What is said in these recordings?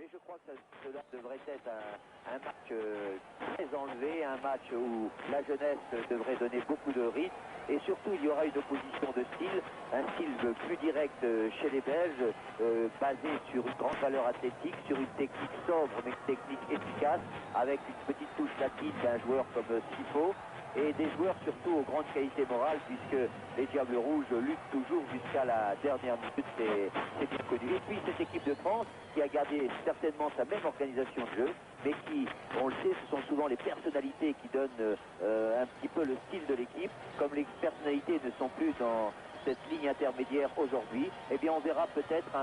Mais je crois que cela devrait être un match très enlevé, un match où la jeunesse devrait donner beaucoup de rythme. Et surtout, il y aura une opposition de style, un style plus direct chez les Belges, basé sur une grande valeur athlétique, sur une technique sobre, mais une technique efficace, avec une petite touche latine d'un joueur comme Sifo, et des joueurs surtout aux grandes qualités morales, puisque les Diables Rouges luttent toujours jusqu'à la dernière minute, c'est bien connu. Et puis cette équipe de France, qui a gardé certainement sa même organisation de jeu, mais qui, on le sait, ce sont souvent les personnalités qui donnent un petit peu le style de l'équipe. Comme les personnalités ne sont plus dans cette ligne intermédiaire aujourd'hui, eh bien on verra peut-être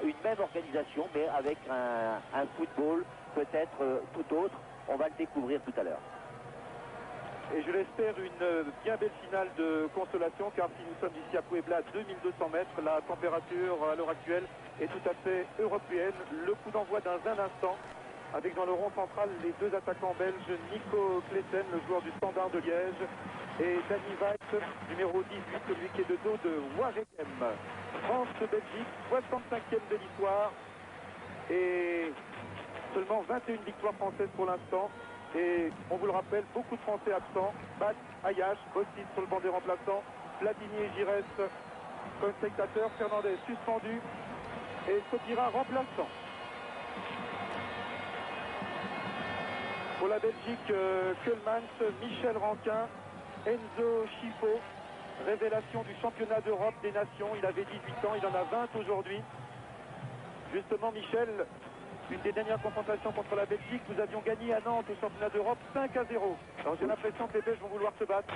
une même organisation, mais avec un football peut-être tout autre. On va le découvrir tout à l'heure. Et je l'espère une bien belle finale de consolation, car si nous sommes ici à Puebla, 2200 mètres, la température à l'heure actuelle est tout à fait européenne. Le coup d'envoi dans un instant, avec dans le rond central les deux attaquants belges, Nico Klessen, le joueur du Standard de Liège, et Danny Weiss, numéro 18, celui qui est de dos de Waregem. France-Belgique, 65e de l'histoire, et seulement 21 victoires françaises pour l'instant. Et on vous le rappelle, beaucoup de Français absents. Bat, Ayash, Bossis sur le banc des remplaçants, Platini et Giresse comme spectateurs, Fernandez suspendu et Sopira remplaçant. Pour la Belgique, Keulemans, Michel Rankin, Enzo Schifo, révélation du championnat d'Europe des nations. Il avait 18 ans, il en a 20 aujourd'hui. Justement, Michel, une des dernières confrontations contre la Belgique, nous avions gagné à Nantes au championnat d'Europe 5-0. Alors j'ai l'impression que les Belges vont vouloir se battre.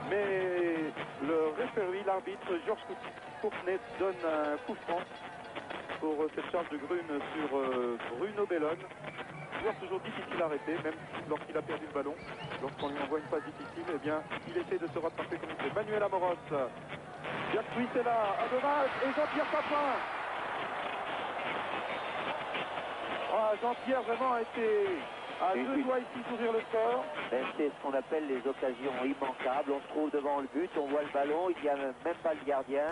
Mais le référé, l'arbitre Georges Courtenay, donne un coup franc pour cette charge de Grune sur Bruno Bellone. Joueur toujours difficile à arrêter, même lorsqu'il a perdu le ballon. Lorsqu'on lui envoie une passe difficile, eh bien, il essaie de se rattraper comme il fait. Manuel Amoros, Jacques est là, un dommage, et Jean-Pierre Papin. Ah, Jean-Pierre vraiment a été à deux doigts ici d'ouvrir le score. C'est ce qu'on appelle les occasions immanquables. On se trouve devant le but, on voit le ballon, il n'y a même pas le gardien.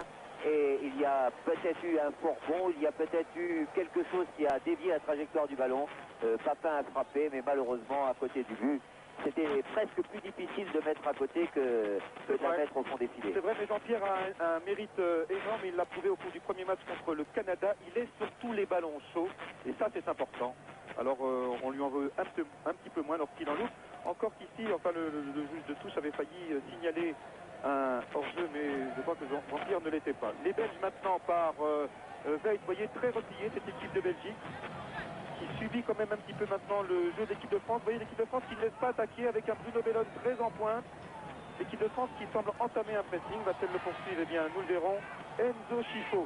Et il y a peut-être eu un fort bond, il y a peut-être eu quelque chose qui a dévié la trajectoire du ballon. Papin a frappé, mais malheureusement à côté du but. C'était presque plus difficile de mettre à côté que de la mettre au fond des filets. C'est vrai, mais Jean-Pierre a un mérite énorme. Il l'a prouvé au cours du premier match contre le Canada. Il est sur tous les ballons chauds. Et ça, c'est important. Alors, on lui en veut un petit peu moins lorsqu'il en loupe. Encore qu'ici, enfin, le juge de touche avait failli signaler un hors-jeu, mais je crois que Jean-Pierre ne l'était pas. Les Belges maintenant par Veit, vous voyez, très repliée cette équipe de Belgique, qui subit quand même un petit peu maintenant le jeu de l'équipe de France. Vous voyez l'équipe de France qui ne laisse pas attaquer avec un Bruno Bellone très en pointe. L'équipe de France qui semble entamer un pressing. Va-t-elle le poursuivre? Eh bien, nous le verrons. Enzo Schifo.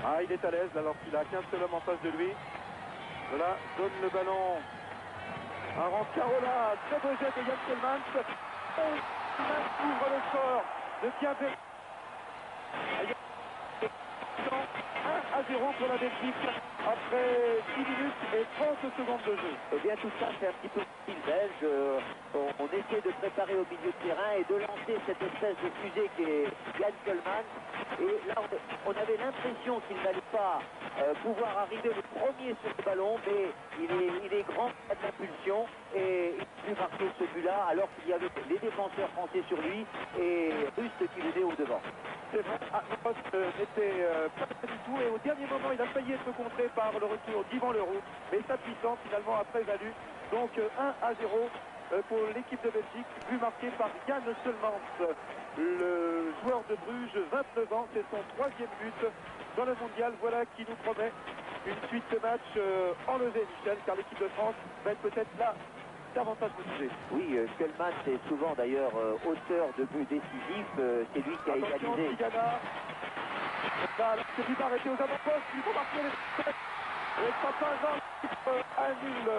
Ah, il est à l'aise alors qu'il a 15 seul homme en face de lui. Voilà, donne le ballon à Rancarola. Très beau jet de Yann Keulemans. Keulemans ouvre le score de Bienvenue. 1-0 pour la Belgique après 10 minutes et 30 secondes de jeu. Eh bien tout ça c'est un petit peu le style belge. On essaie de préparer au milieu de terrain et de lancer cette espèce de fusée qui est Yann Keulemans. Et là on avait l'impression qu'il n'allait pas pouvoir arriver le premier sur le ballon, mais il est grand à l'impulsion et il a pu marquer ce but-là alors qu'il y avait les défenseurs français sur lui et Rust qui venait au devant. C'est vrai, Amos n'était pas du tout et au dernier moment il a failli être contré par le retour d'Yvan Leroux, mais sa puissance finalement a prévalu. Donc 1-0 pour l'équipe de Belgique, but marqué par Yann Keulemans, le joueur de Bruges, 29 ans, c'est son 3e but dans le mondial. Voilà qui nous promet une suite de match enlevée, Michel, car l'équipe de France va être peut-être là davantage motivé. Oui, Keulemans est souvent d'ailleurs auteur de buts décisifs. C'est lui qui a égalisé. Tigana. Là, c'est plus arrêté aux avant-postes. Il faut marquer les têtes. Et Papin annule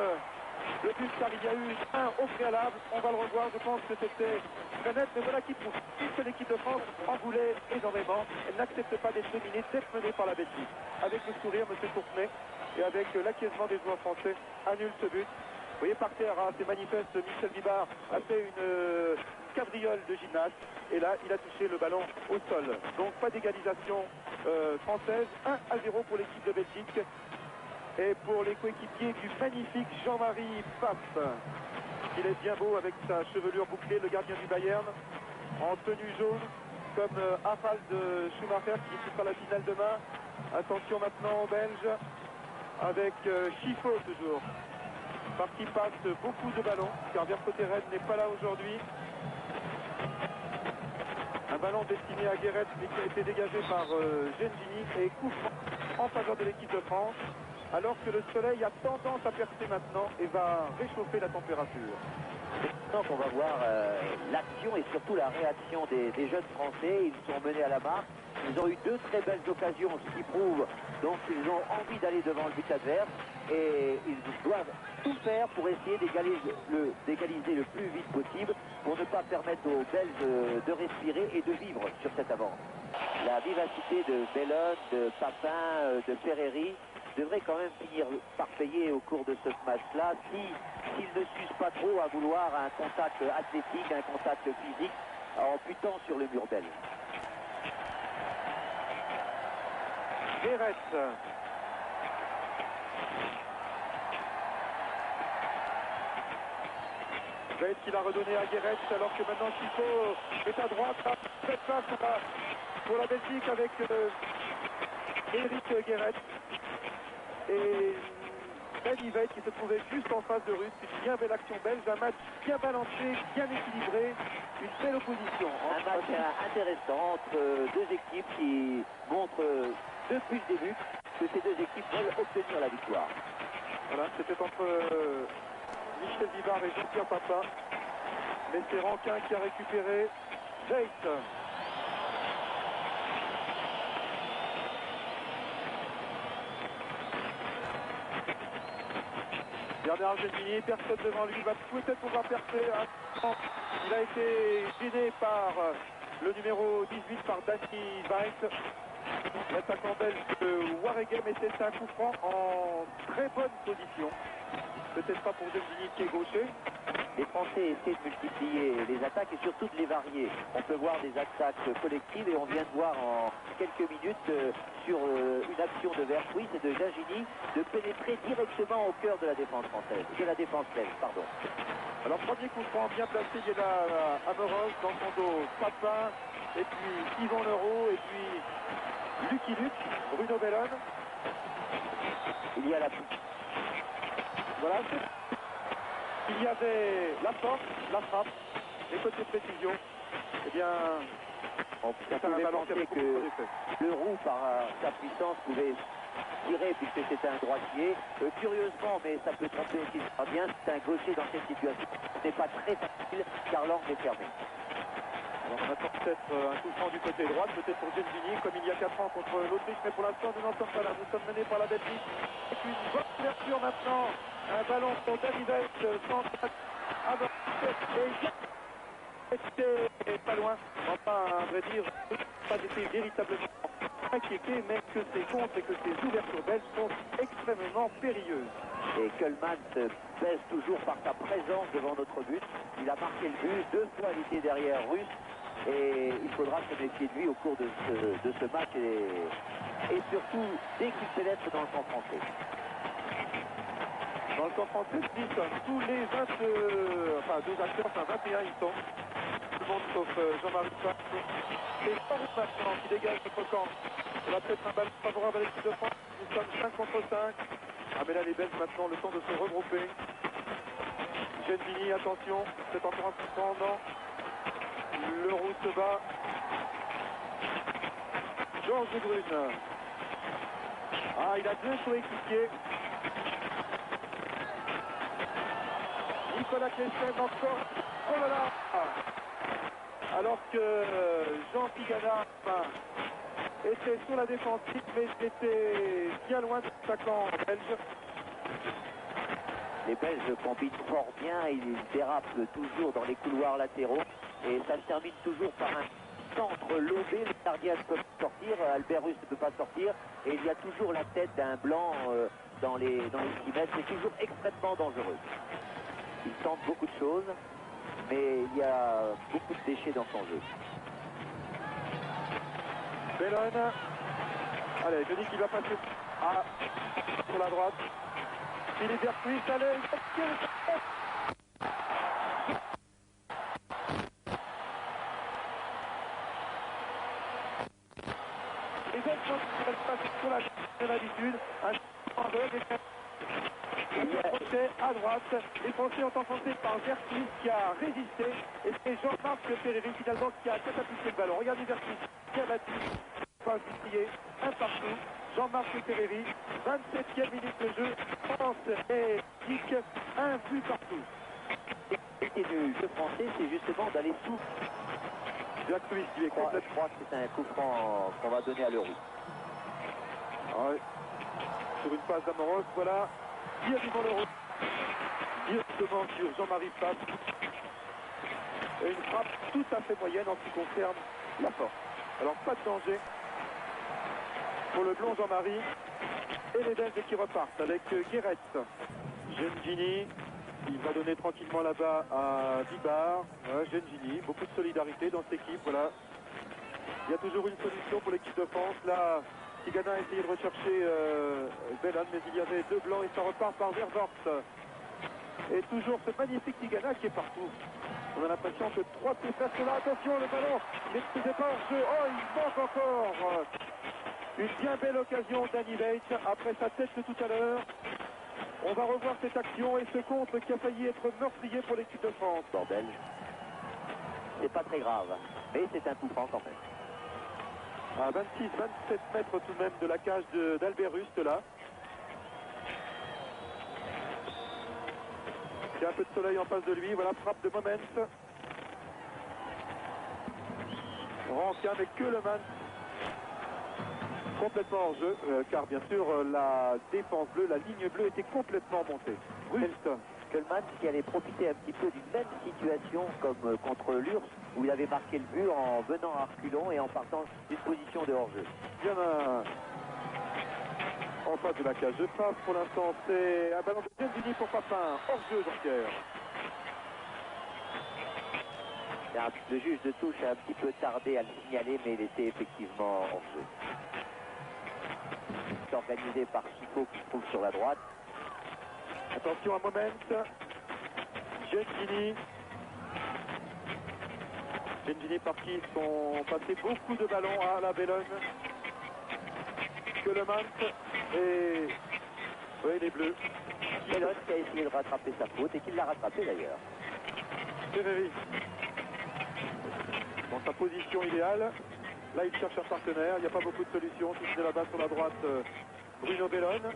le but car il y a eu un au préalable. On va le revoir. Je pense que c'était très net. Mais voilà qui prouve que l'équipe de France en voulait énormément. Elle n'accepte pas d'être dominée, d'être menée par la Belgique. Avec le sourire, M. Courtenay, et avec l'acquiescement des joueurs français, annule ce but. Vous voyez par terre, hein, c'est manifeste, Michel Vibard a fait une cabriole de gymnaste et là il a touché le ballon au sol. Donc pas d'égalisation française, 1-0 pour l'équipe de Belgique et pour les coéquipiers du magnifique Jean-Marie Pfaff. Il est bien beau avec sa chevelure bouclée, le gardien du Bayern, en tenue jaune, comme Harald Schumacher qui disputera la finale demain. Attention maintenant aux Belges, avec Chifo toujours, par qui passe beaucoup de ballons, car Vercotteren n'est pas là aujourd'hui. Un ballon destiné à Guéret, mais qui a été dégagé par Gengini et coup franc en faveur de l'équipe de France, alors que le soleil a tendance à percer maintenant et va réchauffer la température. C'est maintenant qu'on va voir l'action et surtout la réaction des jeunes Français. Ils sont menés à la marque. Ils ont eu deux très belles occasions, ce qui prouve donc qu'ils ont envie d'aller devant le but adverse. Et ils doivent tout faire pour essayer d'égaliser le plus vite possible pour ne pas permettre aux Belges de respirer et de vivre sur cette avance. La vivacité de Bellone, de Papin, de Ferreri devrait quand même finir par payer au cours de ce match-là s'ils ne s'usent pas trop à vouloir un contact athlétique, un contact physique en butant sur le mur belge. Guéret. Guéret qui l'a redonné à Guéret alors que maintenant Chifo est à droite. Cette place pour la Belgique avec Eric Guéret et Ben Yvette qui se trouvait juste en face de Russe. Une bien belle action belge, un match bien balancé, bien équilibré, une belle opposition. Un match intéressant entre deux équipes qui montrent depuis le début que ces deux équipes veulent obtenir la victoire. Voilà, c'était entre Michel Vibard et Jean-Pierre Papin. Mais c'est Rankin qui a récupéré Jake. Bernard Gengini, personne devant lui, va peut-être pouvoir percer. Il a été gêné par le numéro 18, par Danny Weitz. L'attaquant belge de Waregem, et c'est un coup franc en très bonne position. Peut-être pas pour Gengini qui est gaucher. Les Français essaient de multiplier les attaques et surtout de les varier. On peut voir des attaques collectives et on vient de voir en quelques minutes sur une action de Vertruis et de Gengini de pénétrer directement au cœur de la défense française, de la défense belge, pardon. Alors premier coup franc bien placé, il y a Amoros dans son dos, Papin, et puis Yvan Leroux, et puis Lucky Luke, Bruno Bellone. Il y a la... Voilà, il y avait la force, la frappe, les côtés de précision. Eh bien, on pouvait penser que Leroux, par sa puissance, pouvait tirer puisque c'était un droitier. Curieusement, mais ça peut tromper aussi très bien, c'est un gaucher dans cette situation. Ce n'est pas très facile car l'angle est fermé. Alors on attend peut-être un coup franc du côté droit, peut-être pour Gengini, comme il y a 4 ans contre l'Autriche, mais pour l'instant nous n'en sommes pas là. Nous sommes menés par la Belgique. Et une bonne ouverture maintenant. Un ballon pour David centre et c'était pas loin. Enfin, à vrai dire, pas été véritablement inquiété, mais que ces contres et que ces ouvertures belges sont extrêmement périlleuses. Et Kölmans pèse toujours par sa présence devant notre but. Il a marqué le but, 2 fois il était derrière Russe. Et il faudra se méfier de lui au cours de ce match et surtout dès qu'il pénètre dans le camp français. Dans le camp français, tous les 2 acteurs, enfin 21 ils sont. Tout le monde sauf Jean-Marie Pfaff. Et Farouk maintenant qui dégage notre camp. On va peut-être un ballon favorable à l'équipe de France. Nous sommes 5 contre 5. Ah mais là les Belges maintenant le temps de se regrouper. Gengini, attention, c'est encore un coup franc, non. Leroux se bat. Georges Brune. Ah, il a 2 coéquipiers. Nicolas Klessen encore. Oh là là. Alors que Jean Pigana était sur la défensive, mais était bien loin de l'attaquant belge. Les Belges combinent fort bien, ils dérapent toujours dans les couloirs latéraux et ça se termine toujours par un centre lobé. Le gardien ne peut pas sortir, Albert Russe ne peut pas sortir et il y a toujours la tête d'un blanc dans les 6 mètres. C'est toujours extrêmement dangereux. Il tente beaucoup de choses, mais il y a beaucoup de déchets dans son jeu. Bellone. Allez, je dis qu'il va passer sur la droite. Philippe Vercuis, allez, les autres qui veulent passer sur la de l'habitude. Un aveugle et à droite. Les Français ont enfoncé par Vercuis qui a résisté. Et c'est Jean-Marc Ferreri finalement qui a catapulté le ballon. Regardez Vercuis qui a battu. Pas oublié, un partout. Jean-Marc Ferreri, 27e minute de jeu. France et Dick, un but partout. Et du jeu français, c'est justement d'aller sous. Vercuis qui est complètement. Je crois que c'est un coup franc qu'on va donner à Leroux. Ouais. Sur une passe d'Amoros, voilà. Directement Leroux. Directement sur Jean-Marie Pape. Et une frappe tout à fait moyenne en ce qui concerne la force. Alors pas de danger pour le blond Jean-Marie. Et les Belges qui repartent avec Guéret. Gengini, il va donner tranquillement là-bas à Vibar. Gengini, beaucoup de solidarité dans cette équipe. Voilà. Il y a toujours une solution pour l'équipe de France. Là, Tigana a essayé de rechercher Bellone, mais il y avait deux blancs et ça repart par Vervort. Et toujours ce magnifique Tigana qui est partout. On a l'impression que trois petits presque là. Attention, le ballon, il n'est pas hors jeu. Oh, il manque encore. Une bien belle occasion d'Annie Bates après sa tête de tout à l'heure. On va revoir cette action et ce contre qui a failli être meurtrier pour l'équipe de France. Bon, belge. C'est pas très grave, mais c'est un coup franc quand même. À 26-27 mètres tout de même de la cage d'Albert Rust là. Il y a un peu de soleil en face de lui. Voilà, frappe de Moment. Rancien mais que le man. Complètement hors jeu, car bien sûr la défense bleue, la ligne bleue était complètement montée. Rust. Kölman qui allait profiter un petit peu d'une même situation comme contre l'URSS où il avait marqué le but en venant à reculons et en partant d'une position de hors-jeu. Il y en a en face de la cage de passe pour l'instant, c'est un ballon de Gengini pour Papin, hors-jeu Jean-Pierre. Le juge de touche a un petit peu tardé à le signaler mais il était effectivement hors-jeu. C'est organisé par Chico qui se trouve sur la droite. Attention à Moment. Gengini. Gengini par qui sont passés beaucoup de ballons à la Bellone. Keulemans et oui, les Bleus. Bellone qui a essayé de rattraper sa faute et qui l'a rattrapé d'ailleurs. Ferreri. Dans sa position idéale. Là, il cherche un partenaire. Il n'y a pas beaucoup de solutions. Si ce n'est là-bas sur la droite, Bruno Bellone.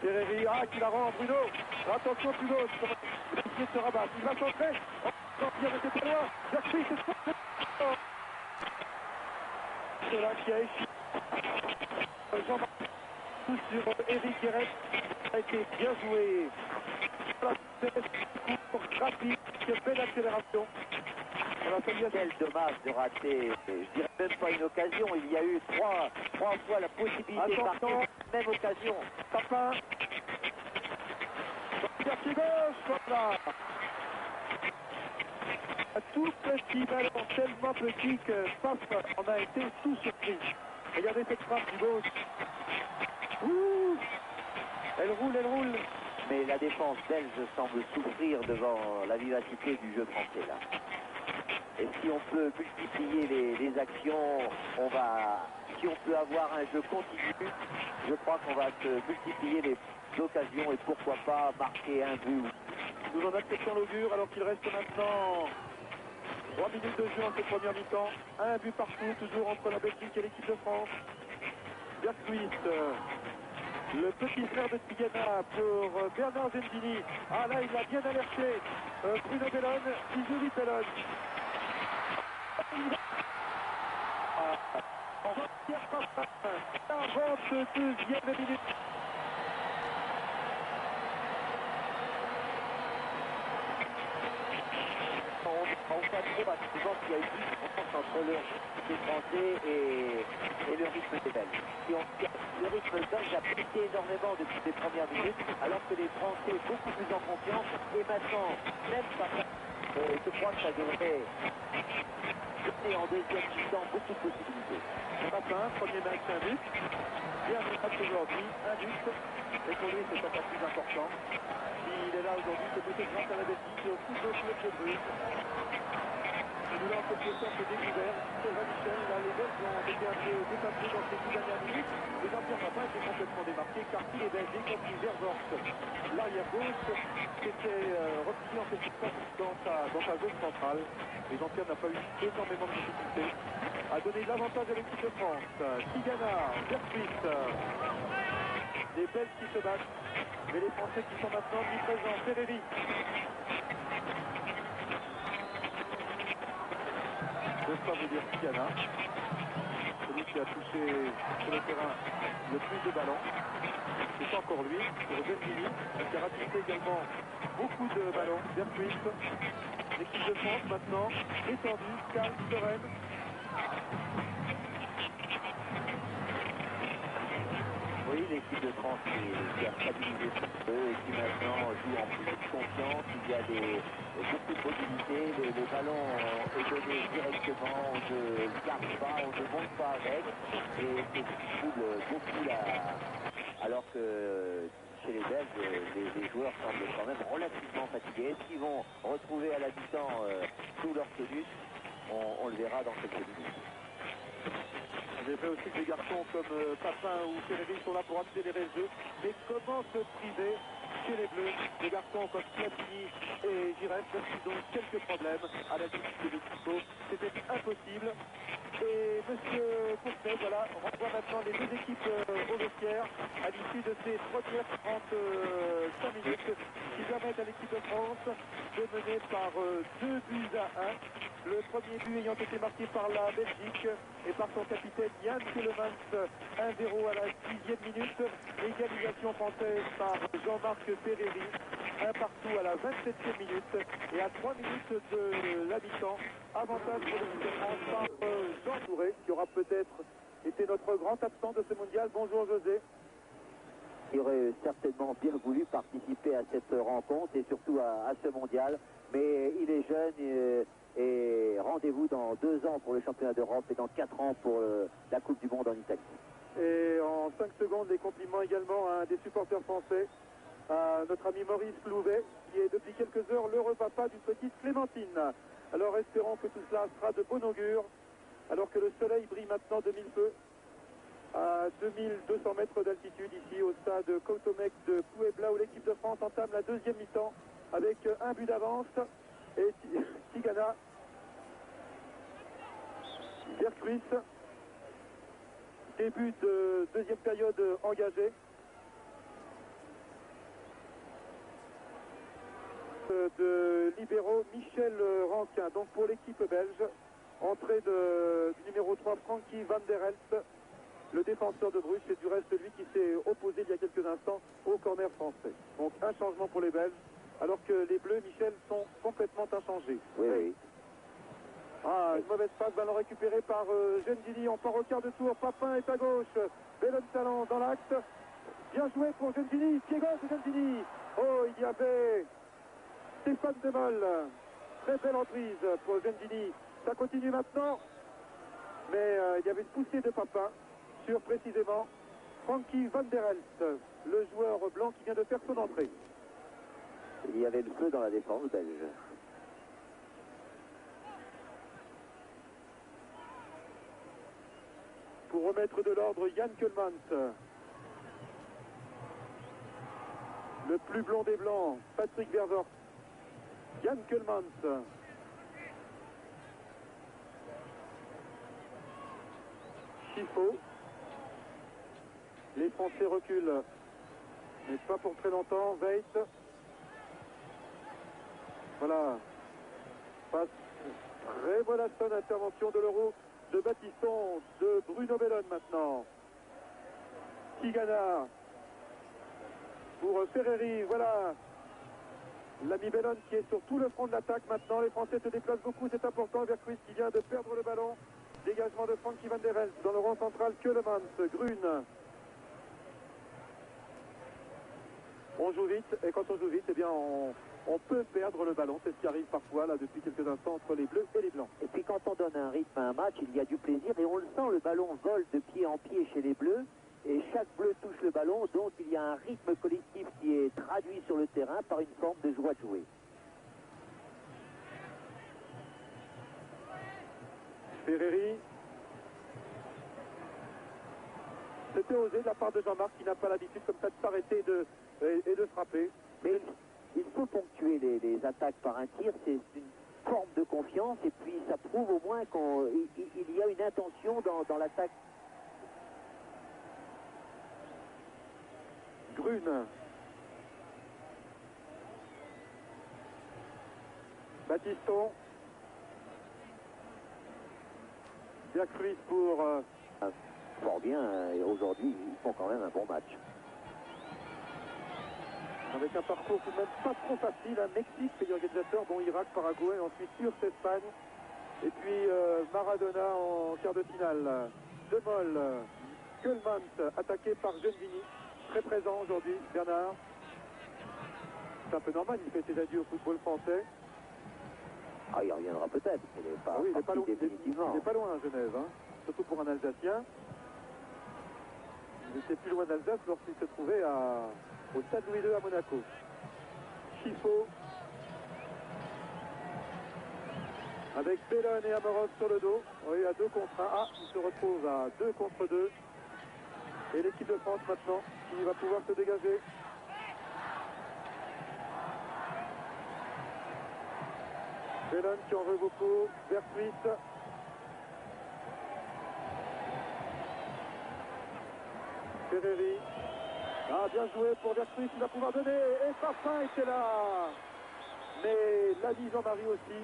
Ferreri, qui la rend, Bruno. Attention, Bruno. Il va essayer de se rabattre. Il va s'entrer. Il était pas loin. Vercuis, c'est là qui a échoué. Jean-Marc sur Eric Guéret. Ça a été bien joué. Pour rapide, belle accélération. Quel dommage de rater, je dirais même pas une occasion, il y a eu trois fois la possibilité de marquer la même occasion. Papin. Pied gauche, voilà. Un tout petit ballon, tellement petit que Paf en a été tout surpris. Regardez cette frappe du gauche. Ouh, elle roule. Mais la défense belge semble souffrir devant la vivacité du jeu français là. Et si on peut multiplier les actions, si on peut avoir un jeu continu, je crois qu'on va multiplier les occasions et pourquoi pas marquer un but. Nous en acceptons l'augure alors qu'il reste maintenant 3 minutes de jeu en cette première mi-temps. Un but partout, toujours entre la Belgique et l'équipe de France. Vercuis, le petit frère de Tigana pour Bernard Gengini. Là, il a bien alerté Bruno Bellone, Isuli Bellone. Jean-Pierre Papin, 42e minute. On voit trop parce que souvent qu'il y a une différence entre le rythme français et le rythme des Belges. Si on regarde le rythme belge a pété énormément depuis les premières minutes, alors que les Français beaucoup plus en confiance. Et maintenant, même Papin, je crois que ça devrait donner en deuxième mi-temps beaucoup de possibilités. Papin, premier match, un but. Dernier match aujourd'hui, un but. Et pour lui, c'est encore plus important. S'il est là aujourd'hui, c'est peut-être grâce à la Belgique et au football club de Bruges. Il nous l'a en quelque sorte découvert. C'est vrai, Michel, là, les Belges ont été un peu dépassés dans ces 10 dernières minutes. Et Jean-Pierre Papin était complètement démarqué, car tous les Belges, y compris Vervorst, l'arrière gauche, s'était replié en quelque sorte dans sa zone centrale. Et Jean-Pierre n'a pas eu énormément de difficultés à donner l'avantage à l'équipe de France. Tigana, Versuit, les Belges qui se battent, mais les Français qui sont maintenant mis présents. Ferreri. Je ne pas vous dire Tigana, celui qui a touché sur le terrain le plus de ballons. C'est encore lui, pour Gentili, qui a ratissé également beaucoup de ballons. Versuit. L'équipe de France maintenant, étendue, calme, sereine. Oui, l'équipe de France qui a stabilisé son jeu et qui maintenant joue en plus de confiance. Il y a beaucoup de mobilité, les ballons est donné directement, on ne garde pas, on ne monte pas avec. Et c'est ce qui trouble beaucoup là. Alors que chez les Belges, les joueurs semblent quand même relativement fatigués. Est-ce qu'ils vont retrouver à la mi-temps tout leur tonus? On le verra dans quelques minutes. J'ai fait aussi que des garçons comme Papin ou Ferreri sont là pour accélérer le jeu. Mais comment se priver chez les Bleus des garçons comme Platini et Giresse, qui ont quelques problèmes à la limite de l'équipe. C'était impossible. Et monsieur Courtenay, voilà, renvoie maintenant les deux équipes au vestiaire à l'issue de ces premières 35 minutes qui permettent à l'équipe de France de mener par 2-1. Le premier but ayant été marqué par la Belgique et par son capitaine Yann Kellemans, 1-0 à la 6e minute. Égalisation française par Jean-Marc Ferreri, un partout à la 27e minute. Et à 3 minutes de la mi-temps, avantage pour l'équipe de France par Jean Touré, qui aura peut-être été notre grand absent de ce mondial. Bonjour José. Il aurait certainement bien voulu participer à cette rencontre et surtout à ce mondial. Mais il est jeune et rendez-vous dans 2 ans pour le championnat d'Europe et dans 4 ans pour la Coupe du Monde en Italie. Et en 5 secondes, les compliments également à un des supporters français, à notre ami Maurice Louvet, qui est depuis quelques heures l'heureux papa d'une petite Clémentine. Alors espérons que tout cela sera de bon augure, alors que le soleil brille maintenant de mille feux à 2200 mètres d'altitude ici au stade Cotomek de Puebla, où l'équipe de France entame la deuxième mi-temps avec un but d'avance. Et Tigana, Vercruis, début de deuxième période engagée. De libéraux Michel Rankin, donc pour l'équipe belge, entrée du numéro 3 Frankie van der Elst, le défenseur de Bruges, c'est du reste lui qui s'est opposé il y a quelques instants au corner français. Donc un changement pour les Belges, alors que les Bleus, Michel, sont complètement inchangés. Oui, oui. Ah, une mauvaise passe, ballon récupéré par Gentili, on part au quart de tour, Papin est à gauche, Bellon Talent dans l'axe, bien joué pour Gentili, pied gauche de Gentili. Oh, il y avait Stéphane Demol, très belle emprise pour Gentili. Ça continue maintenant, mais il y avait une poussée de Papin sur précisément Frankie van der Elst, le joueur blanc qui vient de faire son entrée. Il y avait le feu dans la défense belge. Pour remettre de l'ordre, Yann Kellemans. Le plus blond des blancs, Patrick Vervorst. Yann Kellemans. Chifo. Les Français reculent, mais pas pour très longtemps. Veit. Voilà. Passe très bonne intervention de l'Euro de Baptiston, de Bruno Bellon maintenant. Tigana pour Ferreri, voilà. L'ami Bellon qui est sur tout le front de l'attaque maintenant. Les Français se déplacent beaucoup, c'est important. Vercruis qui vient de perdre le ballon. Dégagement de Frankie van der Elst dans le rond central. Kellemans, Grune. On joue vite, et quand on joue vite, eh bien, on peut perdre le ballon. C'est ce qui arrive parfois, là, depuis quelques instants, entre les bleus et les blancs. Et puis quand on donne un rythme à un match, il y a du plaisir, et on le sent, le ballon vole de pied en pied chez les bleus, et chaque bleu touche le ballon, donc il y a un rythme collectif qui est traduit sur le terrain par une forme de joie de jouer. Ferreri. C'était osé de la part de Jean-Marc qui n'a pas l'habitude comme ça de s'arrêter et de frapper. Mais il faut ponctuer les attaques par un tir, c'est une forme de confiance et puis ça prouve au moins qu'il y a une intention dans l'attaque. Grune. Baptiston. Bien Cruz pour... Fort bien, et aujourd'hui, ils font quand même un bon match. Avec un parcours tout de même pas trop facile, un Mexique, pays organisateur, bon Irak, Paraguay, ensuite URSS Espagne, et puis Maradona en quart de finale. De Mol, Kölmans, attaqué par Genvini, très présent aujourd'hui, Bernard. C'est un peu normal, il fait ses adieux au football français. Ah, il reviendra peut-être, il n'est pas, oui, il n'est pas loin, définitivement. Il n'est pas loin à Genève, hein, surtout pour un Alsacien. Il était plus loin d'Alsace lorsqu'il se trouvait au Stade Louis II à Monaco. Chifo. Avec Bellon et Amorov sur le dos. Oui, à 2 contre 1. Ah, il se retrouve à 2 contre 2. Et l'équipe de France maintenant qui va pouvoir se dégager. Bellon qui en veut beaucoup. Vertruit. Ferreri. Ah, bien joué pour Vertruit, il va pouvoir donner. Et Papin était là. Mais l'ami Jean-Marie aussi.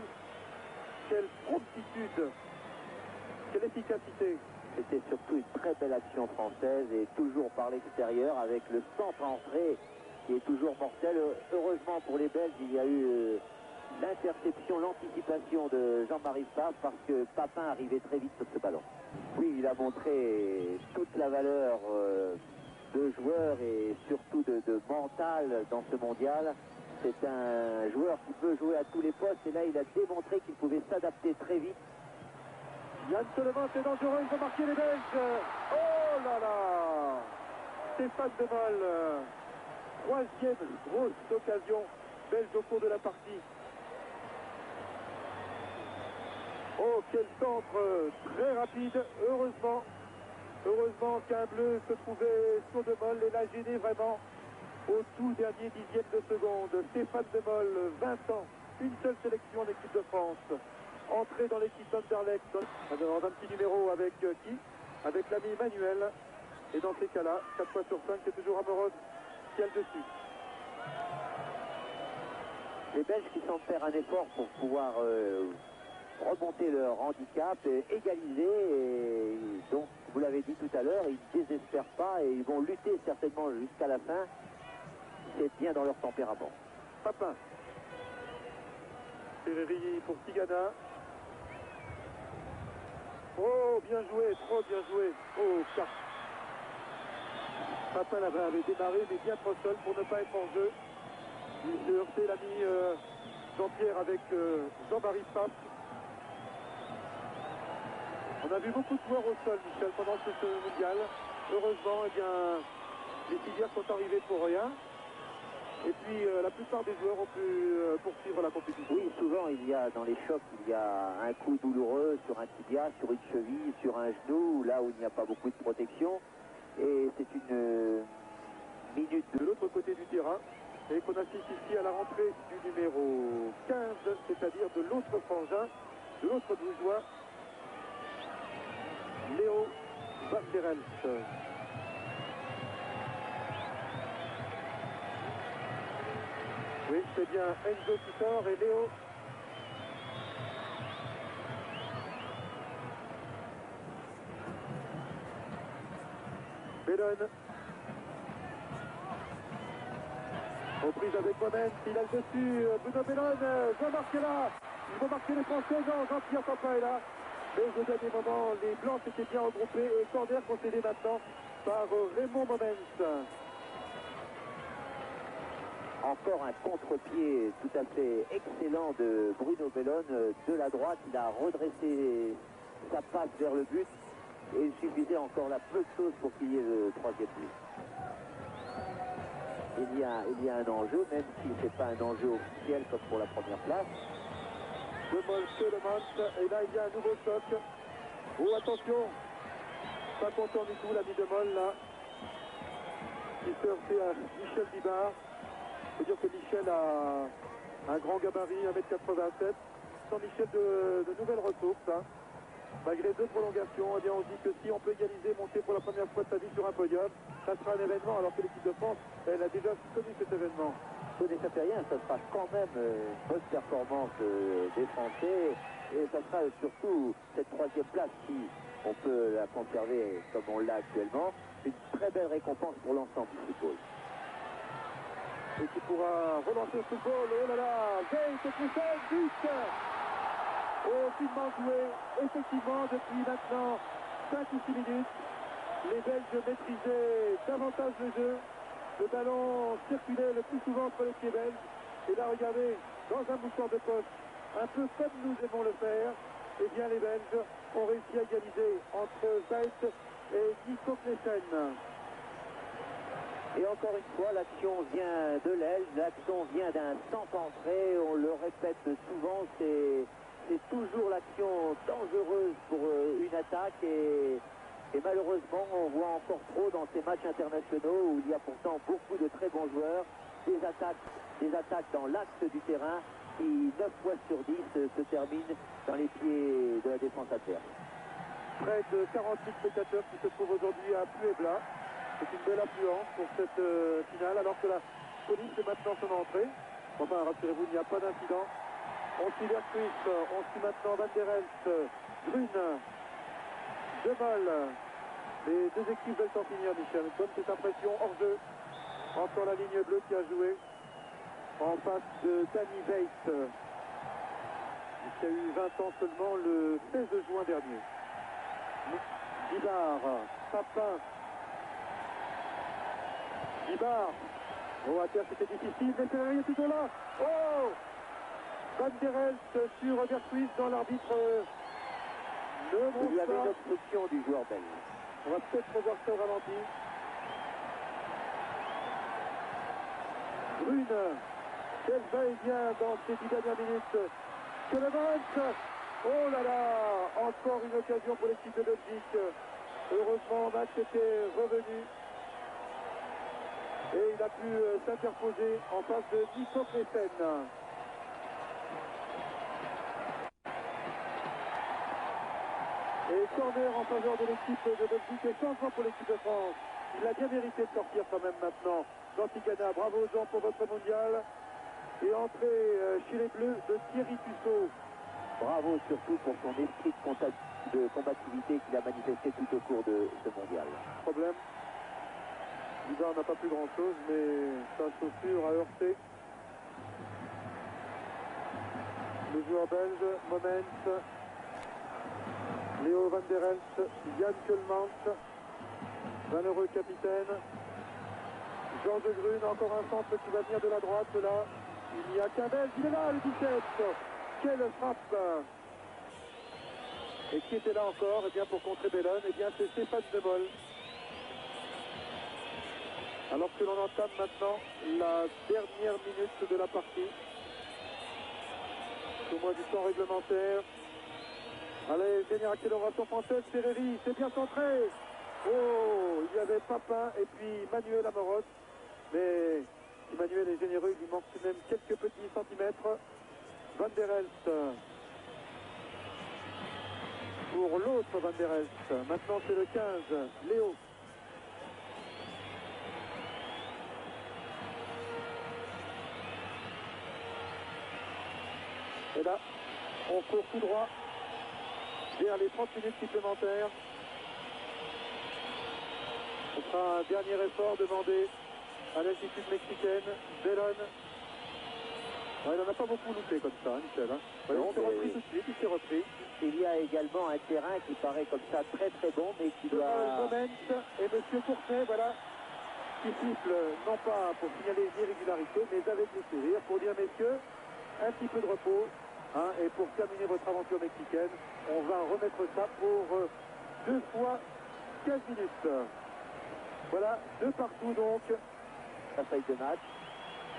Quelle promptitude. Quelle efficacité. C'était surtout une très belle action française et toujours par l'extérieur avec le centre entrée qui est toujours mortel. Heureusement pour les Belges, il y a eu l'interception, l'anticipation de Jean-Marie Favre parce que Papin arrivait très vite sur ce ballon. Oui, il a montré toute la valeur de joueur et surtout de mental dans ce mondial. C'est un joueur qui peut jouer à tous les postes et là il a démontré qu'il pouvait s'adapter très vite. Yann Seulement, c'est dangereux, il va marquer les Belges. Oh là là, Stéphane De Mol, troisième grosse occasion belge au cours de la partie. Oh, quel centre très rapide, heureusement qu'un bleu se trouvait sur De Mol et l'a gêné vraiment au tout dernier dixième de seconde. Stéphane De Mol, 20 ans, une seule sélection en équipe de France. Entrée dans l'équipe d'Anderlecht dans un petit numéro avec qui? Avec l'ami Manuel. Et dans ces cas-là, 4 fois sur 5, c'est toujours Amorov qui a le dessus. Les Belges qui semblent faire un effort pour pouvoir remonter leur handicap, égaliser, et donc vous l'avez dit tout à l'heure, ils ne désespèrent pas et ils vont lutter certainement jusqu'à la fin. C'est bien dans leur tempérament. Papin. Ferreri pour Tigana. Oh, bien joué, trop bien joué. Oh, carte. Papin avait démarré, mais bien trop seul pour ne pas être en jeu. Il s'est heurté l'ami Jean-Pierre avec Jean-Marie Favre. On a vu beaucoup de joueurs au sol, Michel, pendant ce mondial. Heureusement, eh bien, les filières sont arrivées pour rien. Et puis, la plupart des joueurs ont pu poursuivre la compétition. Oui, souvent, il y a dans les chocs, il y a un coup douloureux sur un tibia, sur une cheville, sur un genou, là où il n'y a pas beaucoup de protection. Et c'est une minute de l'autre côté du terrain. Et qu'on assiste ici à la rentrée du numéro 15, c'est-à-dire de l'autre frangin, de l'autre bourgeois, Léo Vanderels. Oui, c'est bien Enzo qui sort et Léo. Bellon. Reprise avec Moment, il a le dessus. Bruno Bellon va marquer là. Ils vont marquer les Français. Non, Jean-Pierre Papin est là. Mais au dernier moment, les Blancs étaient bien regroupés et corner concédé maintenant par Raymond Moment. Encore un contre-pied tout à fait excellent de Bruno Bellone de la droite. Il a redressé sa passe vers le but et il suffisait encore là peu de choses pour qu'il y ait le troisième but. Il y a un enjeu, même si ce n'est pas un enjeu officiel comme pour la première place. De Moll, et là il y a un nouveau choc. Oh attention, pas content du tout l'ami de Moll là, qui se heurtait à Michel Bibard. Il faut dire que Michel a un grand gabarit, 1m87. Sans Michel de nouvelles ressources. Hein. Malgré 2 prolongations, eh bien on dit que si on peut égaliser, monter pour la première fois de sa vie sur un podium, ça sera un événement, alors que l'équipe de France, elle a déjà connu cet événement. Et ça fait rien, ça sera quand même une bonne performance des Français et ça sera surtout cette troisième place, si on peut la conserver comme on l'a actuellement, une très belle récompense pour l'ensemble du football. Et qui pourra relancer le football. Oh là là, Veille, c'est but. Oh, finement joué, effectivement, depuis maintenant 5 ou 6 minutes, les Belges maîtrisaient davantage le jeu. Le ballon circulait le plus souvent entre les pieds belges. Et là, regardez, dans un mouchoir de poche, un peu comme nous aimons le faire, eh bien les Belges ont réussi à égaliser entre Zayt et Nico Klesen. Et encore une fois, l'action vient de l'aile, l'action vient d'un centre entré, on le répète souvent, c'est toujours l'action dangereuse pour une attaque et malheureusement on voit encore trop dans ces matchs internationaux où il y a pourtant beaucoup de très bons joueurs, des attaques dans l'axe du terrain qui 9 fois sur 10 se terminent dans les pieds de la défense adverse. Près de 48 spectateurs qui se trouvent aujourd'hui à Puebla. C'est une belle affluence pour cette finale, alors que la police est maintenant son entrée. Enfin, rassurez-vous, il n'y a pas d'incident. On suit Verkuis, on suit maintenant Van der Elst, Grune, De Moll. Les 2 équipes veulent s'en finir, Michel. Donne cette impression hors jeu. Encore la ligne bleue qui a joué en face de Danny Weitz, qui a eu 20 ans seulement le 16 juin dernier. Bibard, Papin. Bibard. Oh, à terre, c'était difficile, mais Ferrari est toujours là. Oh, Van der Elst sur Verkuis dans l'arbitre. Il y avait une obstruction du joueur belge. On va peut-être revoir ça au ralenti. Grune, quel va-et-vient dans ces 10 dernières minutes. Clemens. Oh là là, encore une occasion pour l'équipe de Belgique. Heureusement, Max était revenu. Et il a pu s'interposer en face de Nico Klesen. Et corner en faveur de l'équipe de Belgique et changement pour l'équipe de France. Il a bien mérité de sortir quand même maintenant. Jean Tigana, bravo Jean pour votre mondial. Et entrée chez les Bleus de Thierry Tussaud. Bravo surtout pour son esprit de combativité qu'il a manifesté tout au cours de ce mondial. Problème. Bibard n'a pas plus grand chose, mais sa chaussure a heurté. Le joueur belge, Moments. Léo Van der Elst, Yann Keulemans, malheureux capitaine. Georges Grune, encore un centre qui va venir de la droite là. Il n'y a qu'un Belge, il est là le 17. Quelle frappe. Et qui était là encore? Eh bien pour contrer Bellone, eh bien c'est Stéphane De Moll. Alors que l'on entame maintenant la dernière minute de la partie. Au moins du temps réglementaire. Allez, dernière accélération française, Ferreri, c'est bien centré. Oh, il y avait Papin et puis Manuel Amoros. Mais si Manuel est généreux, il lui manque tout de même quelques petits centimètres. Van der Elst. Pour l'autre Van der Elst. Maintenant c'est le 15, Léo. Et là, on court tout droit vers les 30 minutes supplémentaires. Ce sera un dernier effort demandé à l'altitude mexicaine. Bellone. Il n'en a pas beaucoup loupé comme ça, hein, Michel. Hein. Non, il s'est repris tout de suite, il s'est repris. Il y a également un terrain qui paraît comme ça très très bon, mais qui doit... Moment et Monsieur Courtenay, voilà. qui siffle non pas pour signaler une irrégularité, mais avec le sourire pour dire messieurs, un petit peu de repos, hein, et pour terminer votre aventure mexicaine, on va remettre ça pour 2 fois 15 minutes. Voilà, 2 partout donc. La feuille de match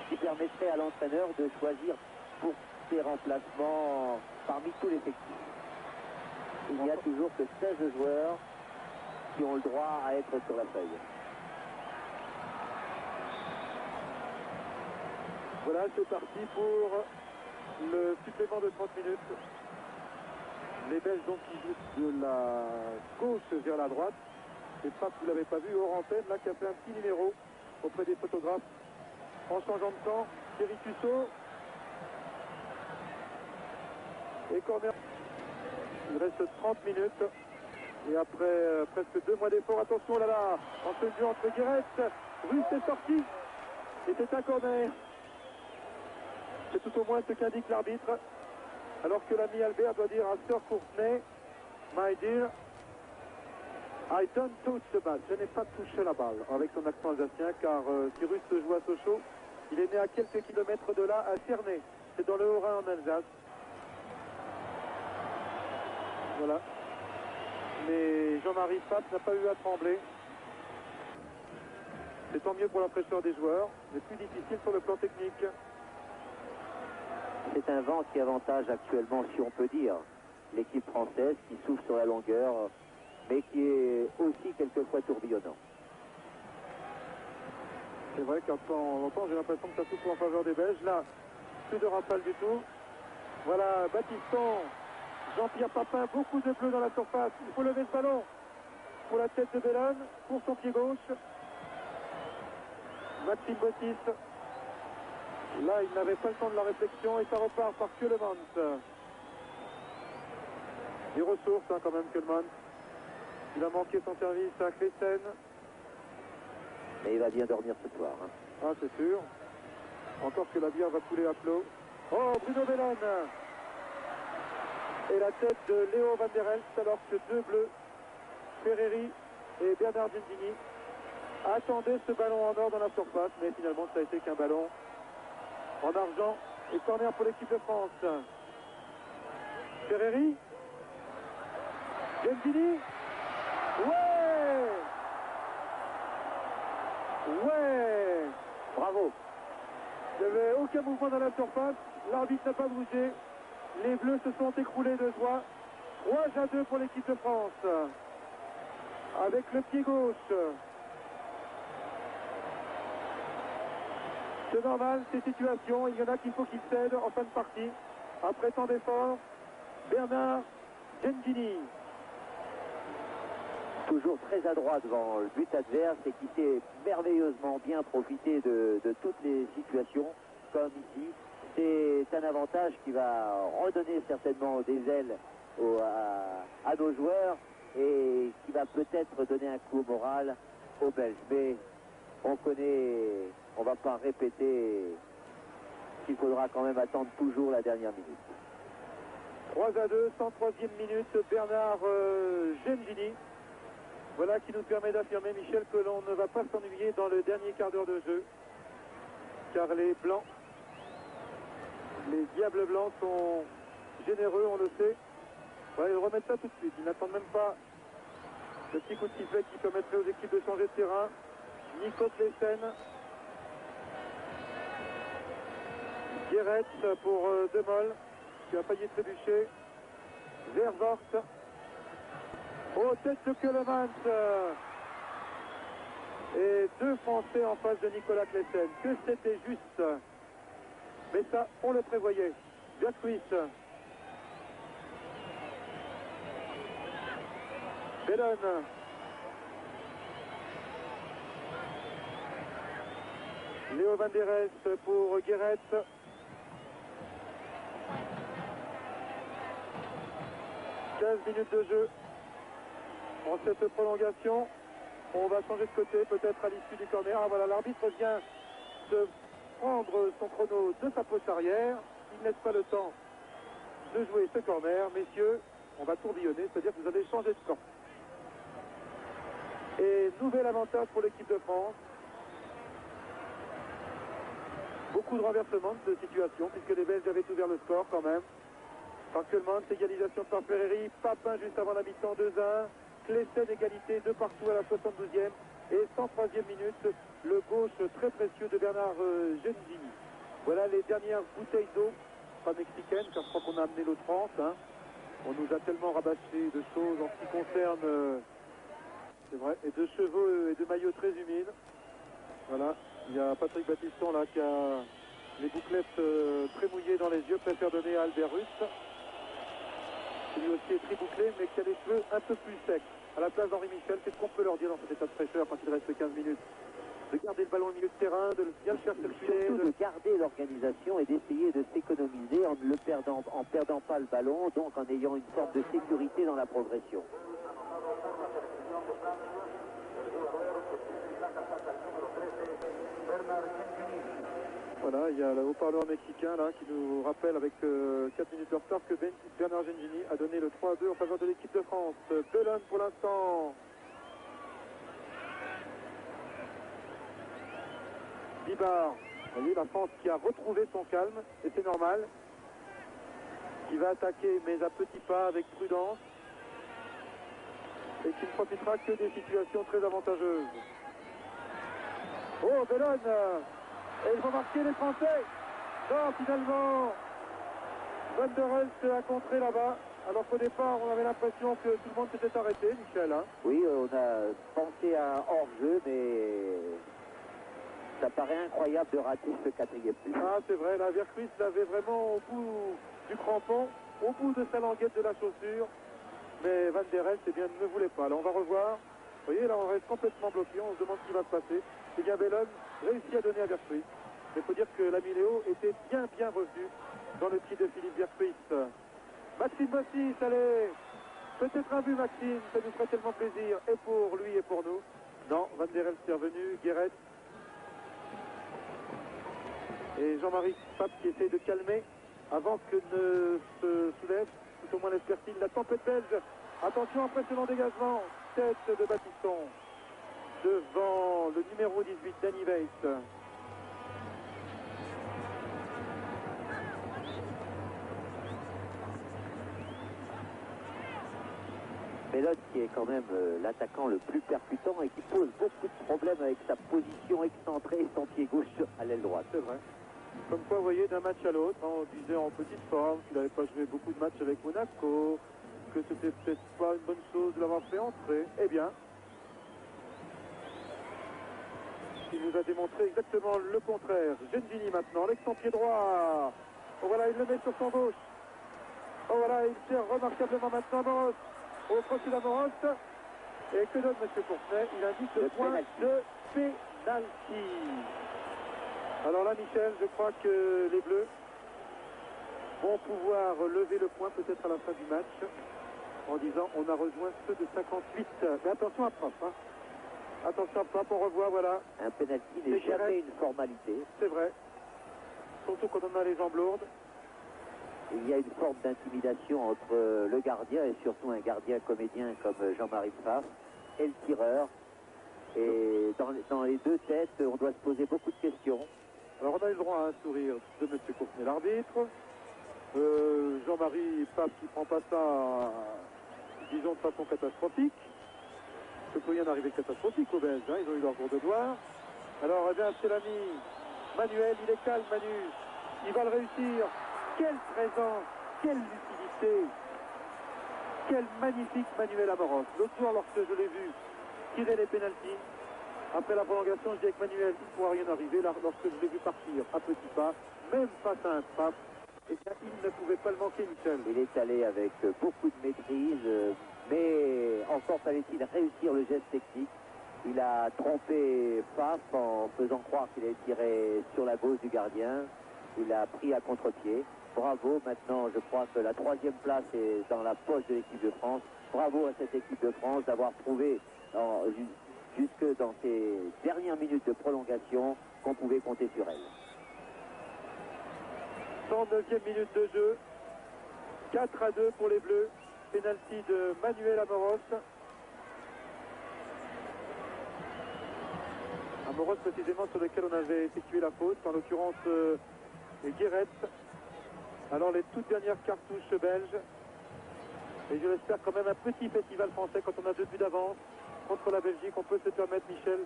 qui permettrait à l'entraîneur de choisir pour ses remplacements parmi tous les effectifs. Il n'y a toujours que 16 joueurs qui ont le droit à être sur la feuille. Voilà, c'est parti pour le supplément de 30 minutes. Les Belges donc qui jouent de la gauche vers la droite. Et pas que vous ne l'avez pas vu, hors antenne, là qui a fait un petit numéro auprès des photographes en changeant de camp. Thierry Tussaud. Et corner. Il reste 30 minutes. Et après presque 2 mois d'effort, attention là là, entre le jeu entre Guéret, Russe est sorti. Et c'est un corner. C'est tout au moins ce qu'indique l'arbitre. Alors que l'ami Albert doit dire à Sir Courtenay, my dear, I don't touch the ball. Je n'ai pas touché la balle, avec son accent alsacien, car si Russe joue à Sochaux, il est né à quelques kilomètres de là, à Cernay. C'est dans le Haut-Rhin en Alsace. Voilà. Mais Jean-Marie Pape n'a pas eu à trembler. C'est tant mieux pour la fraîcheur des joueurs, mais plus difficile sur le plan technique. C'est un vent qui avantage actuellement, si on peut dire, l'équipe française qui souffle sur la longueur, mais qui est aussi quelquefois tourbillonnant. C'est vrai qu'en temps, j'ai l'impression que ça souffle en faveur des Belges. Là, plus de rafale du tout. Voilà, Baptiston, Jean-Pierre Papin, beaucoup de bleu dans la surface. Il faut lever ce ballon pour la tête de Bellone, pour son pied gauche. Maxime Botis. Là, il n'avait pas le temps de la réflexion et ça repart par Keulemans. Des ressources hein, quand même, Keulemans. Il a manqué son service à Klesen. Mais il va bien dormir ce soir. Hein. Ah, c'est sûr. Encore que la bière va couler à flot. Oh, Bruno Bellone. Et la tête de Léo Van der Elst, alors que 2 bleus, Ferreri et Bernard Gendini, attendaient ce ballon en or dans la surface. Mais finalement, ça a été qu'un ballon en argent et corner pour l'équipe de France. Ferreri. Gendini. Ouais! Ouais! Bravo! Il n'y avait aucun mouvement dans la surface. L'arbitre n'a pas bougé. Les Bleus se sont écroulés de joie. 3-2 pour l'équipe de France. Avec le pied gauche. C'est normal, ces situations. Il y en a qu'il faut qu'ils cèdent en fin de partie. Après tant d'efforts, Bernard Gendini. Toujours très adroit devant le but adverse et qui sait merveilleusement bien profiter de toutes les situations, comme ici. C'est un avantage qui va redonner certainement des ailes à nos joueurs et qui va peut-être donner un coup au moral aux Belges. Mais on connaît, on ne va pas répéter qu'il faudra quand même attendre toujours la dernière minute. 3-2, 103e minute, Bernard Gendini. Voilà qui nous permet d'affirmer, Michel, que l'on ne va pas s'ennuyer dans le dernier quart d'heure de jeu. Car les Blancs, les Diables Blancs sont généreux, on le sait. Voilà, ils remettent ça tout de suite. Ils n'attendent même pas le petit coup de sifflet qui permettrait aux équipes de changer de terrain. Nico Klesen. Guéret pour Demol, qui a failli trébucher. Vervort. Oh, tête de Keulemans. Et 2 Français en face de Nicolas Klesen. Que c'était juste. Mais ça, on le prévoyait. Jacques-Louis. Bellone. Léo Van der Elst pour Guéret. « 15 minutes de jeu en cette prolongation. On va changer de côté, peut-être à l'issue du corner. Ah, voilà, l'arbitre vient de prendre son chrono de sa poche arrière. Il ne laisse pas le temps de jouer ce corner. Messieurs, on va tourbillonner, c'est-à-dire que vous allez changer de camp. Et nouvel avantage pour l'équipe de France. beaucoup de renversements de situation, puisque les Belges avaient ouvert le score quand même. Actuellement, égalisation par Ferreri, Papin juste avant la mi-temps 2-1, Clessen égalité de partout à la 72e, et 103e minute, le gauche très précieux de Bernard Genzini. Voilà les dernières bouteilles d'eau, pas mexicaines, car je crois qu'on a amené l'eau de France. Hein. On nous a tellement rabâché de choses en ce qui concerne, c'est vrai, et de cheveux et de maillots très humides. Voilà, il y a Patrick Battiston là qui a les bouclettes très mouillées dans les yeux, préfère donner à Albert Russe. Qui lui aussi est très bouclé, mais qui a les cheveux un peu plus secs. À la place d'Henri Michel, qu'est-ce qu'on peut leur dire dans cet état de fraîcheur quand il reste 15 minutes? De garder le ballon au milieu de terrain, de bien le faire circuler. Surtout de garder l'organisation et d'essayer de s'économiser en ne perdant pas le ballon, donc en ayant une sorte de sécurité dans la progression. Voilà, il y a le haut-parleur mexicain là qui nous rappelle avec 4 minutes de retard que Bernard Gengini a donné le 3-2 en faveur de l'équipe de France. Bellone pour l'instant. Bibar, vous voyez la France qui a retrouvé son calme, et c'est normal. Qui va attaquer mais à petits pas avec prudence. Et qui ne profitera que des situations très avantageuses. Oh, Bellone! Et ils vont marquer les Français. Non, finalement, Van der Elst a contré là-bas. Alors qu'au départ, on avait l'impression que tout le monde s'était arrêté, Michel. Hein. Oui, on a pensé à un hors-jeu, mais ça paraît incroyable de rater ce quatrième but. Ah, c'est vrai, la Vercruis l'avait vraiment au bout du crampon, au bout de sa languette de la chaussure. Mais Van der Elst, eh bien, ne voulait pas. Là, on va revoir. Vous voyez, là, on reste complètement bloqué. On se demande ce qui va se passer. Et bien, Bellone réussit à donner à Vercruis. Mais il faut dire que l'ami Léo était bien revenu dans le pied de Philippe Vercruis. Maxime Bossis, allez, peut-être un but Maxime, ça nous ferait tellement plaisir, et pour lui et pour nous. Non, Van der Elst est revenu, Guéret. Et Jean-Marie Pape qui essaie de calmer avant que ne se soulève, tout au moins l'espère-t-il, la tempête belge. Attention, impressionnant dégagement, tête de Battiston devant le numéro 18, Danny Weiss. Bellone qui est quand même l'attaquant le plus percutant et qui pose beaucoup de problèmes avec sa position excentrée et son pied gauche à l'aile droite. C'est vrai. Comme quoi, vous voyez, d'un match à l'autre, hein, on disait en petite forme qu'il n'avait pas joué beaucoup de matchs avec Monaco, que c'était peut-être pas une bonne chose de l'avoir fait entrer. Eh bien, il nous a démontré exactement le contraire. Genzini maintenant, avec son pied droit. Oh voilà, il le met sur son gauche. Oh voilà, il tire remarquablement maintenant Moros. Au crochet d'Amoros. Et que donne M. Courtenay? Il indique le point de pénalty. Alors là, Michel, je crois que les Bleus vont pouvoir lever le point peut-être à la fin du match en disant on a rejoint ceux de 58. Mais attention à Prof. Hein. Attention à Prof, on revoit, voilà. Un penalty n'est jamais une formalité. C'est vrai. Surtout quand on a les jambes lourdes. Il y a une forme d'intimidation entre le gardien et surtout un gardien comédien comme Jean-Marie Pfaff et le tireur. Et dans les deux têtes, on doit se poser beaucoup de questions. Alors on a eu le droit à un sourire de M. Courtenay, l'arbitre. Jean-Marie Pape qui prend pas ça, disons, de façon catastrophique. Il ne peut rien arriver de catastrophique aux Belges, hein. Ils ont eu leur jour de gloire. Alors, eh bien, c'est l'ami Manuel, il est calme, Manu. Il va le réussir. Quelle présence, quelle lucidité. Quel magnifique Manuel Amoros. L'autre soir, lorsque je l'ai vu tirer les pénaltys, après la prolongation, je dis avec Manuel, il ne pourra rien arriver. Là, lorsque je l'ai vu partir à petits pas, même face à un Pape, et bien, il ne pouvait pas le manquer, Michel. Il est allé avec beaucoup de maîtrise, mais encore fallait-il réussir le geste technique. Il a trompé Pfaff en faisant croire qu'il allait tirer sur la gauche du gardien. Il a pris à contre-pied. Bravo, maintenant je crois que la 3e place est dans la poche de l'équipe de France. Bravo à cette équipe de France d'avoir prouvé jusque dans ces dernières minutes de prolongation qu'on pouvait compter sur elle. 109e minute de jeu, 4-2 pour les Bleus, pénalty de Manuel Amoros. Amoros précisément sur lequel on avait effectué la faute, en l'occurrence Guéret. Alors les toutes dernières cartouches belges. Et je l'espère quand même un petit festival français quand on a 2 buts d'avance contre la Belgique. On peut se permettre, Michel,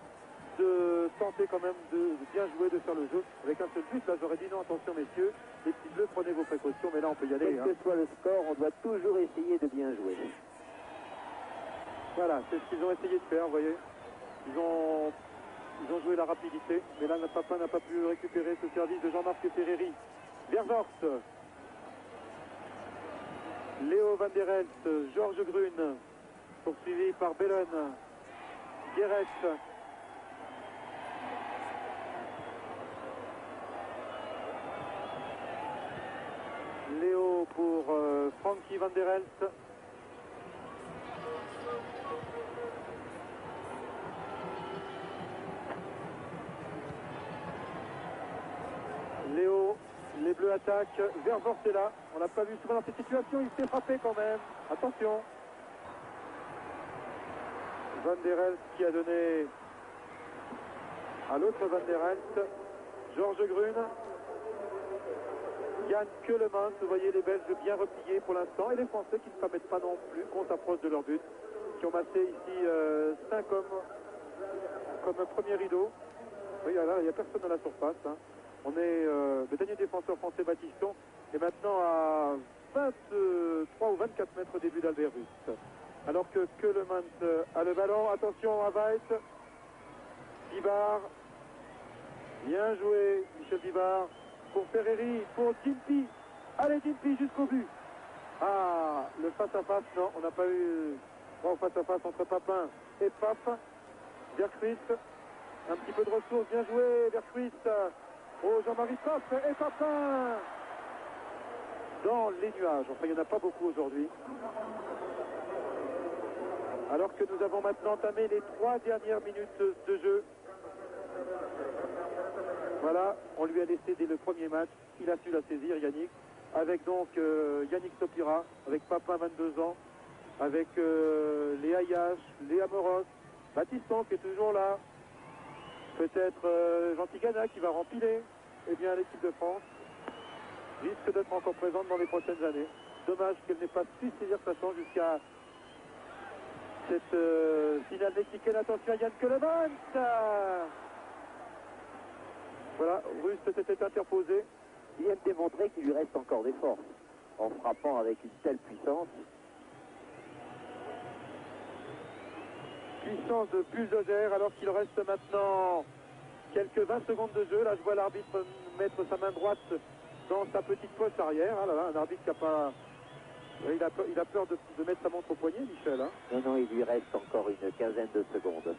de tenter quand même de bien jouer, de faire le jeu. Avec un seul but, là j'aurais dit non, attention messieurs, les petits bleus, prenez vos précautions, mais là on peut y aller. Quel que soit le score, on doit toujours essayer de bien jouer. Voilà, c'est ce qu'ils ont essayé de faire, vous voyez. Ils ont joué la rapidité, mais là Papin n'a pas pu récupérer ce service de Jean-Marc Ferreri. Vervort, Léo Van der Elst, Georges Grune, poursuivi par Bellon, Guéret. Léo pour Frankie Van der Elst. Léo, les Bleus attaquent. Vervort est là. On l'a pas vu souvent dans cette situation. Il s'est frappé quand même. Attention. Van der Elst qui a donné à l'autre Van der Elst. Georges Grune. Yann Keulemans. Vous voyez les Belges bien repliés pour l'instant. Et les Français qui ne permettent pas non plus qu'on s'approche de leur but. Qui ont massé ici 5 hommes comme premier rideau. Oui, là, il n'y a personne dans la surface. Hein. On est le dernier défenseur français Baptiston est maintenant à 23 ou 24 mètres au début d'Albert Rust. Alors que Keulemans a le ballon. Attention à Weitz. Bibard. Bien joué, Michel Bibard. Pour Ferreri, pour Gimpy. Allez Gimpy jusqu'au but. Ah, le face-à-face, non, on n'a pas eu bon face-à-face entre Papin et Pap. Vercruist. Un petit peu de ressources, bien joué, Vercruist. Oh, Jean-Marie Pop et Papin dans les nuages. Enfin, il n'y en a pas beaucoup aujourd'hui. Alors que nous avons maintenant entamé les 3 dernières minutes de jeu. Voilà, on lui a laissé dès le premier match. Il a su la saisir, Yannick. Avec donc Yannick Sopira, avec Papin, 22 ans. Avec les Ayash, les Amoros. Baptiston qui est toujours là. Peut-être Jean Tigana qui va rempiler. Eh bien, l'équipe de France risque d'être encore présente dans les prochaines années. Dommage qu'elle n'ait pas su saisir sa chance jusqu'à cette finale mexicaine. Attention à Yann Keulemans. Voilà, Rust s'était interposé. Il vient de démontrer qu'il lui reste encore des forces en frappant avec une telle puissance. Puissance de bulldozer alors qu'il reste maintenant quelques 20 secondes de jeu. Là, je vois l'arbitre mettre sa main droite dans sa petite poche arrière. Ah là là, un arbitre qui a pas... Il a peur de mettre sa montre au poignet, Michel. Hein. Non, il lui reste encore une quinzaine de secondes.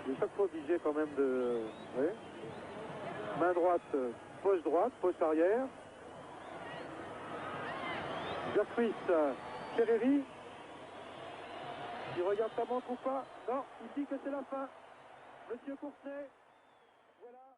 Il est chaque fois obligé quand même de... Oui. Main droite, poche arrière. Vercruist, Ferreri. Il regarde sa montre ou pas? Non, il dit que c'est la fin. Monsieur Courtenay, voilà.